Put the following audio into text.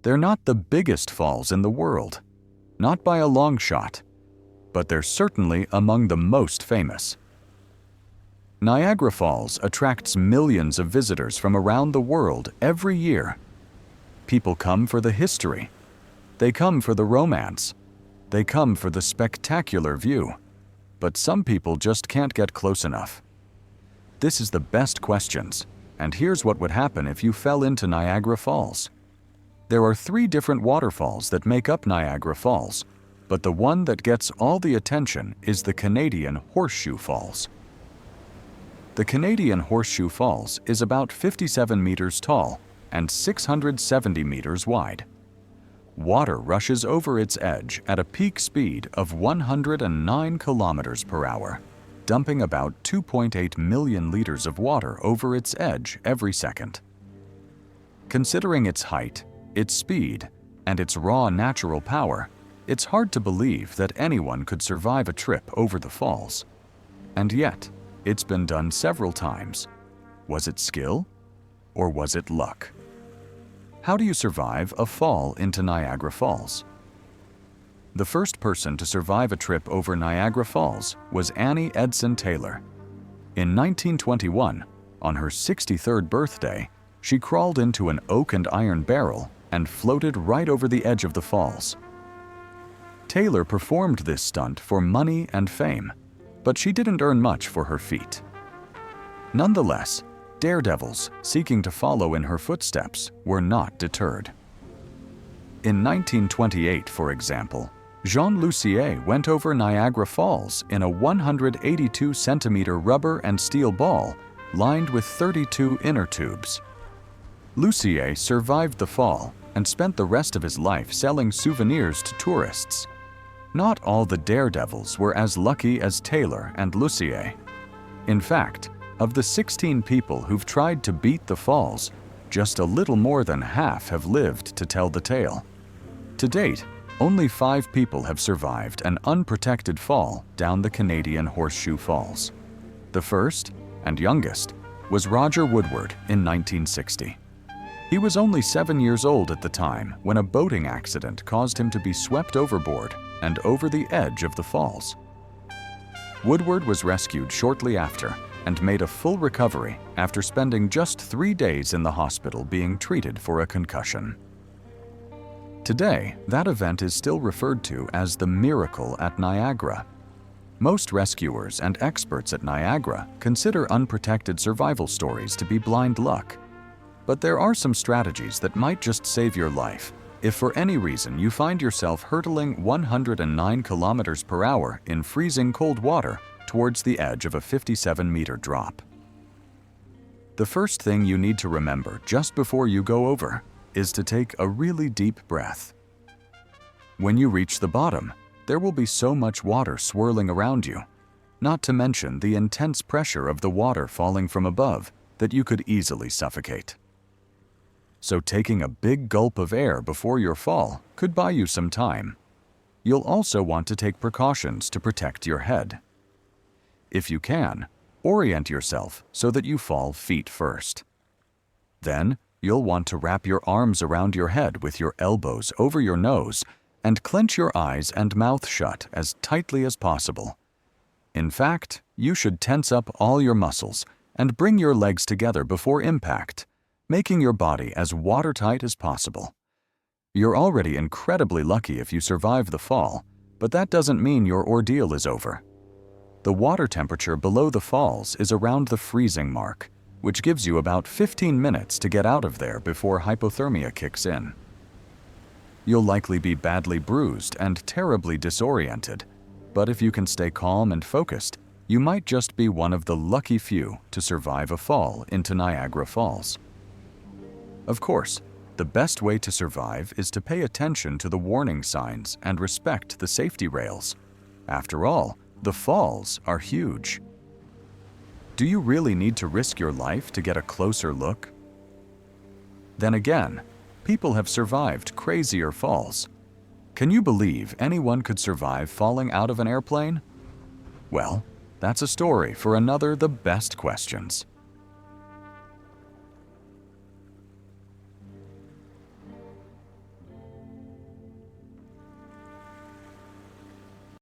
They're not the biggest falls in the world, not by a long shot, but they're certainly among the most famous. Niagara Falls attracts millions of visitors from around the world every year. People come for the history. They come for the romance. They come for the spectacular view. But some people just can't get close enough. This is the best questions, and here's what would happen if you fell into Niagara Falls. There are 3 different waterfalls that make up Niagara Falls, but the one that gets all the attention is the Canadian Horseshoe Falls. The Canadian Horseshoe Falls is about 57 meters tall and 670 meters wide. Water rushes over its edge at a peak speed of 109 kilometers per hour, dumping about 2.8 million liters of water over its edge every second. Considering its height, its speed, and its raw natural power, it's hard to believe that anyone could survive a trip over the falls. And yet, it's been done several times. Was it skill? Or was it luck? How do you survive a fall into Niagara Falls? The first person to survive a trip over Niagara Falls was Annie Edson Taylor. In 1921, on her 63rd birthday, she crawled into an oak and iron barrel and floated right over the edge of the falls. Taylor performed this stunt for money and fame, but she didn't earn much for her feat. Nonetheless, daredevils seeking to follow in her footsteps were not deterred. In 1928, for example, Jean Lussier went over Niagara Falls in a 182-centimeter rubber and steel ball lined with 32 inner tubes. Lussier survived the fall and spent the rest of his life selling souvenirs to tourists. Not all the daredevils were as lucky as Taylor and Lussier. In fact, of the 16 people who've tried to beat the falls, just a little more than half have lived to tell the tale. To date, only 5 people have survived an unprotected fall down the Canadian Horseshoe Falls. The first, and youngest, was Roger Woodward in 1960. He was only 7 years old at the time when a boating accident caused him to be swept overboard and over the edge of the falls. Woodward was rescued shortly after and made a full recovery after spending just 3 days in the hospital being treated for a concussion. Today, that event is still referred to as the miracle at Niagara. Most rescuers and experts at Niagara consider unprotected survival stories to be blind luck. But there are some strategies that might just save your life if for any reason you find yourself hurtling 109 kilometers per hour in freezing cold water towards the edge of a 57-meter drop. The first thing you need to remember just before you go over is to take a really deep breath. When you reach the bottom, there will be so much water swirling around you, not to mention the intense pressure of the water falling from above that you could easily suffocate. So taking a big gulp of air before your fall could buy you some time. You'll also want to take precautions to protect your head. If you can, orient yourself so that you fall feet first. Then, you'll want to wrap your arms around your head with your elbows over your nose and clench your eyes and mouth shut as tightly as possible. In fact, you should tense up all your muscles and bring your legs together before impact, making your body as watertight as possible. You're already incredibly lucky if you survive the fall, but that doesn't mean your ordeal is over. The water temperature below the falls is around the freezing mark, which gives you about 15 minutes to get out of there before hypothermia kicks in. You'll likely be badly bruised and terribly disoriented, but if you can stay calm and focused, you might just be one of the lucky few to survive a fall into Niagara Falls. Of course, the best way to survive is to pay attention to the warning signs and respect the safety rails. After all, the falls are huge. Do you really need to risk your life to get a closer look? Then again, people have survived crazier falls. Can you believe anyone could survive falling out of an airplane? Well, that's a story for another The Best Questions.